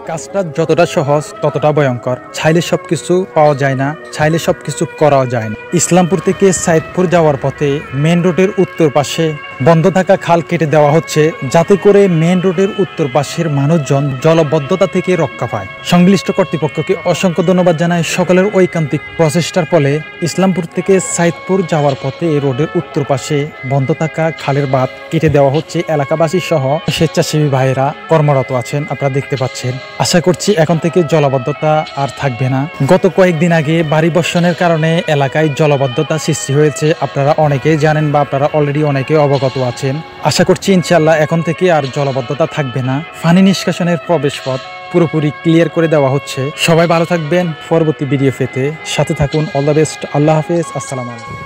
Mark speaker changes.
Speaker 1: কাজটা যতটা সহজ ততটা ভয়ঙ্কর। চাইলে সবকিছু পাওয়া যায় না, চাইলে সবকিছু করাও যায় না। ইসলামপুর থেকে সাইদপুর যাওয়ার পথে মেন রোডের উত্তর পাশে বন্ধ থাকা খাল কেটে দেওয়া হচ্ছে, যাতে করে মেন রোডের উত্তর পাশের মানুষজন জলবদ্ধতা থেকে রক্ষা পায়। সংশ্লিষ্ট কর্তৃপক্ষকে অসংখ্য ধন্যবাদ জানায়। সকলের ঐকান্তিক প্রচেষ্টার ফলে ইসলামপুর থেকে সাইদপুর যাওয়ার পথে এই রোডের উত্তর পাশে বন্ধ থাকা খালের বাঁধ কেটে দেওয়া হচ্ছে। এলাকাবাসী সহ স্বেচ্ছাসেবী ভাইয়েরা কর্মরত আছেন, আপনারা দেখতে পাচ্ছেন। আশা করছি এখন থেকে জলবদ্ধতা আর থাকবে না। গত কয়েকদিন আগে ভারী বর্ষণের কারণে এলাকায় জলবদ্ধতা সৃষ্টি হয়েছে, আপনারা অনেকেই জানেন বা আপনারা অলরেডি অনেকে অবগত আছেন। আশা করছি ইনশাআল্লাহ এখন থেকে আর জলবদ্ধতা থাকবে না। পানি নিষ্কাশনের প্রবেশপথ পুরোপুরি ক্লিয়ার করে দেওয়া হচ্ছে। সবাই ভালো থাকবেন। পরবর্তী ভিডিও পেতে সাথে থাকুন। All the best. আল্লাহ হাফেজ। আসসালামু আলাইকুম।